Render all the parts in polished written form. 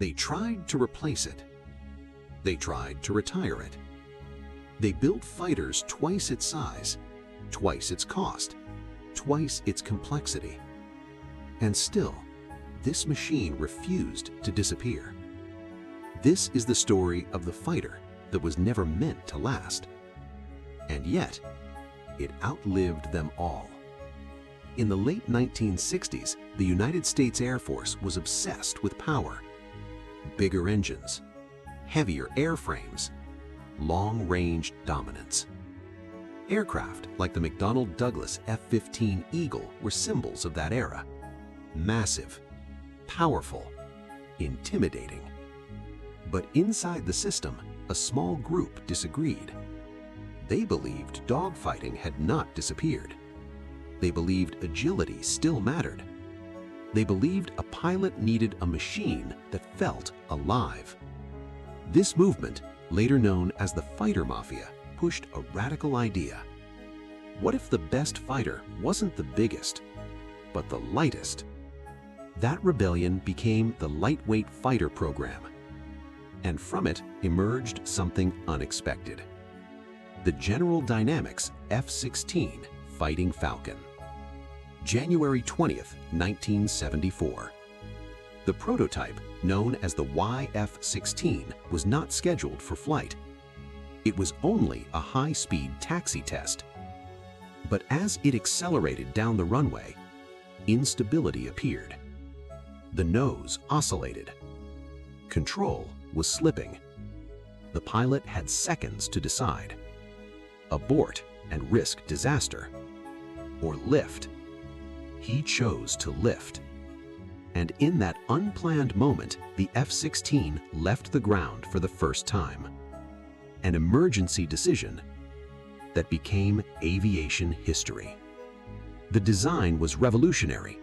They tried to replace it. They tried to retire it. They built fighters twice its size, twice its cost, twice its complexity. And still, this machine refused to disappear. This is the story of the fighter that was never meant to last. And yet, it outlived them all. In the late 1960s, the United States Air Force was obsessed with power. Bigger engines, heavier airframes, long-range dominance. Aircraft like the McDonnell Douglas F-15 Eagle were symbols of that era. Massive, powerful, intimidating. But inside the system, a small group disagreed. They believed dogfighting had not disappeared. They believed agility still mattered. They believed a pilot needed a machine that felt alive. This movement, later known as the Fighter Mafia, pushed a radical idea. What if the best fighter wasn't the biggest, but the lightest? That rebellion became the Lightweight Fighter Program. And from it emerged something unexpected. The General Dynamics F-16 Fighting Falcon. January 20th, 1974. The prototype, known as the YF-16, was not scheduled for flight. It was only a high-speed taxi test. But as it accelerated down the runway, instability appeared. The nose oscillated. Control was slipping. The pilot had seconds to decide: abort and risk disaster, or lift. He chose to lift. And in that unplanned moment, the F-16 left the ground for the first time. An emergency decision that became aviation history. The design was revolutionary.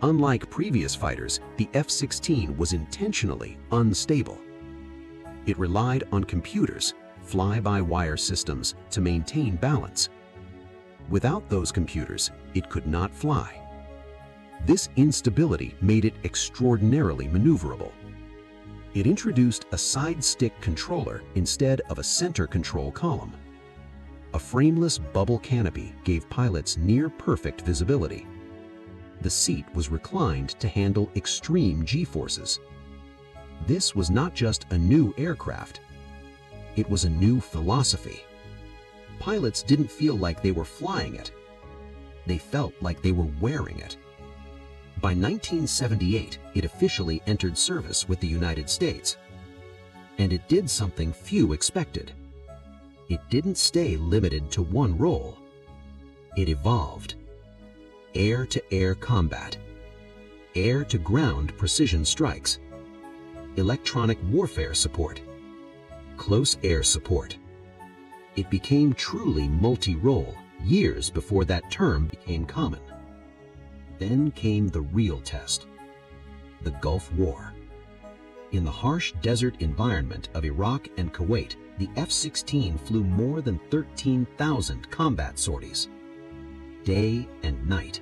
Unlike previous fighters, the F-16 was intentionally unstable. It relied on computers, fly-by-wire systems, to maintain balance. Without those computers, it could not fly. This instability made it extraordinarily maneuverable. It introduced a side-stick controller instead of a center control column. A frameless bubble canopy gave pilots near-perfect visibility. The seat was reclined to handle extreme G-forces. This was not just a new aircraft. It was a new philosophy. Pilots didn't feel like they were flying it. They felt like they were wearing it. By 1978, it officially entered service with the United States. And it did something few expected. It didn't stay limited to one role. It evolved. Air-to-air combat, air-to-ground precision strikes, electronic warfare support, close air support. It became truly multi-role years before that term became common. Then came the real test, the Gulf War. In the harsh desert environment of Iraq and Kuwait, the F-16 flew more than 13,000 combat sorties, day and night.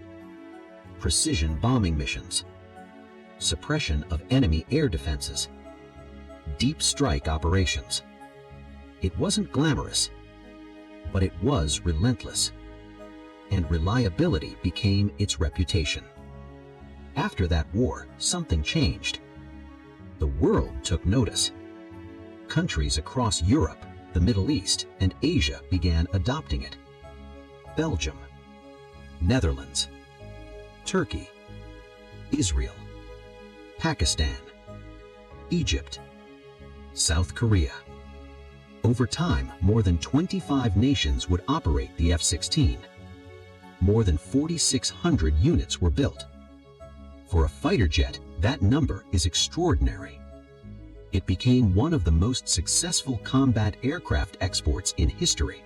Precision bombing missions, suppression of enemy air defenses, deep strike operations. It wasn't glamorous, but it was relentless, and reliability became its reputation. After that war, something changed. The world took notice. Countries across Europe, the Middle East, and Asia began adopting it. Belgium, Netherlands, Turkey, Israel, Pakistan, Egypt, South Korea. Over time, more than 25 nations would operate the F-16. More than 4,600 units were built. For a fighter jet, that number is extraordinary. It became one of the most successful combat aircraft exports in history.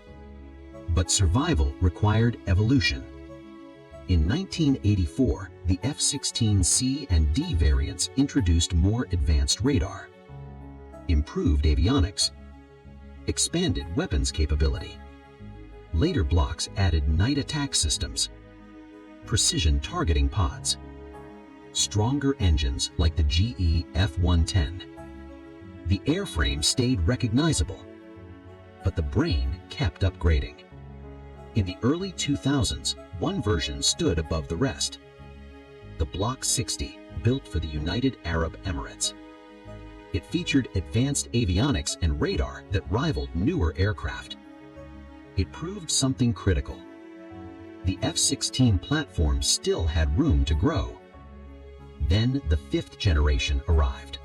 But survival required evolution. In 1984, the F-16C and D variants introduced more advanced radar, improved avionics, expanded weapons capability. Later blocks added night attack systems, precision targeting pods, stronger engines like the GE F-110. The airframe stayed recognizable, but the brain kept upgrading. In the early 2000s, one version stood above the rest. The Block 60, built for the United Arab Emirates. It featured advanced avionics and radar that rivaled newer aircraft. It proved something critical. The F-16 platform still had room to grow. Then the fifth generation arrived.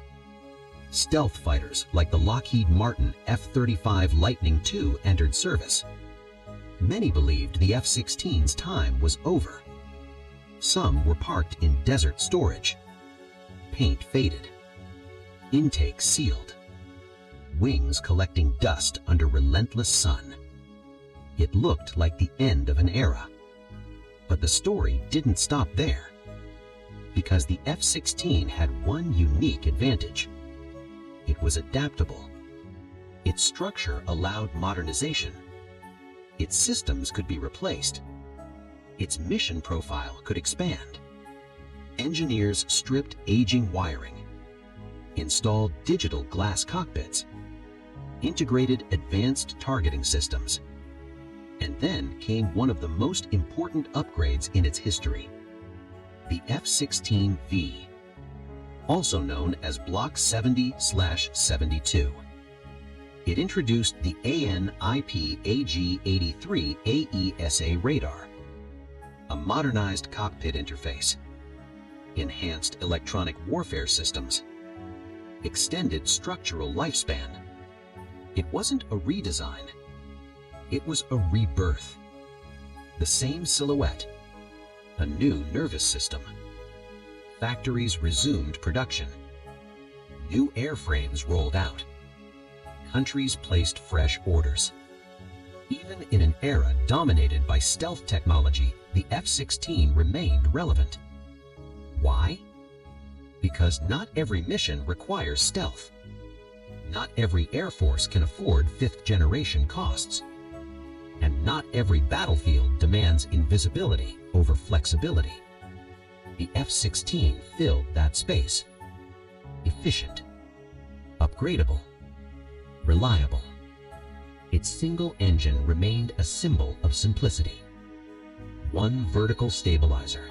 Stealth fighters like the Lockheed Martin F-35 Lightning II entered service. Many believed the F-16's time was over. Some were parked in desert storage. Paint faded. Intake sealed. Wings collecting dust under relentless sun. It looked like the end of an era. But the story didn't stop there. Because the F-16 had one unique advantage. It was adaptable. Its structure allowed modernization. Its systems could be replaced. Its mission profile could expand. Engineers stripped aging wiring, installed digital glass cockpits, integrated advanced targeting systems, and then came one of the most important upgrades in its history, the F-16V, also known as Block 70/72. It introduced the AN/IP-AG-83 AESA radar, a modernized cockpit interface, enhanced electronic warfare systems, extended structural lifespan. It wasn't a redesign. It was a rebirth. The same silhouette, a new nervous system. Factories resumed production. New airframes rolled out. Countries placed fresh orders. Even in an era dominated by stealth technology, the F-16 remained relevant. Why? Because not every mission requires stealth. Not every Air Force can afford fifth-generation costs. And not every battlefield demands invisibility over flexibility. The F-16 filled that space. Efficient, upgradable, reliable. Its single engine remained a symbol of simplicity. One vertical stabilizer.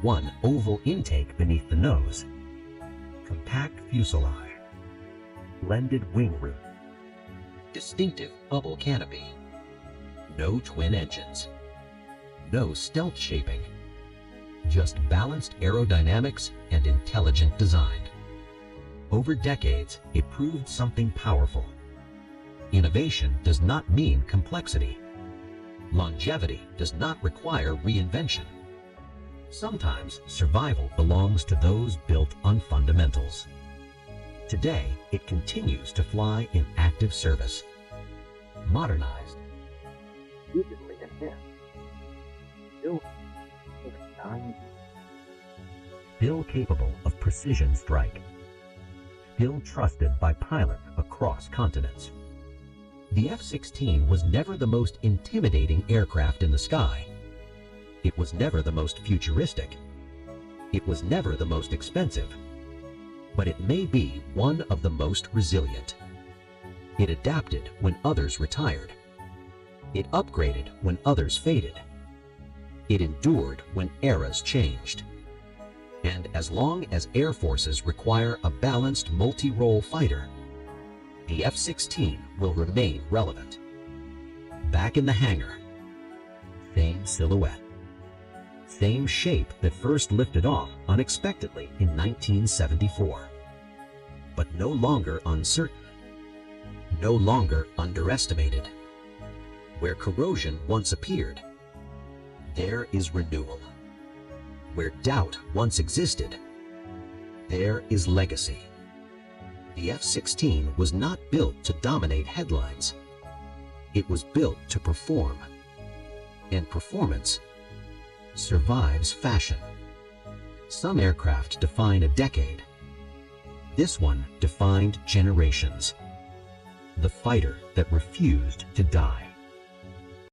One oval intake beneath the nose. Compact fuselage. Blended wing root. Distinctive bubble canopy. No twin engines. No stealth shaping. Just balanced aerodynamics and intelligent design. Over decades, it proved something powerful. Innovation does not mean complexity. Longevity does not require reinvention. Sometimes survival belongs to those built on fundamentals. Today, it continues to fly in active service. Modernized. Digitally enhanced. Still capable of precision strike. Still trusted by pilots across continents. The F-16 was never the most intimidating aircraft in the sky. It was never the most futuristic. It was never the most expensive. But it may be one of the most resilient. It adapted when others retired. It upgraded when others faded. It endured when eras changed. And as long as air forces require a balanced multi-role fighter, the F-16 will remain relevant. Back in the hangar, same silhouette. Same shape that first lifted off unexpectedly in 1974. But no longer uncertain. No longer underestimated. Where corrosion once appeared, there is renewal. Where doubt once existed, there is legacy. The F-16 was not built to dominate headlines. It was built to perform. And performance survives fashion. Some aircraft define a decade. This one defined generations. The fighter that refused to die.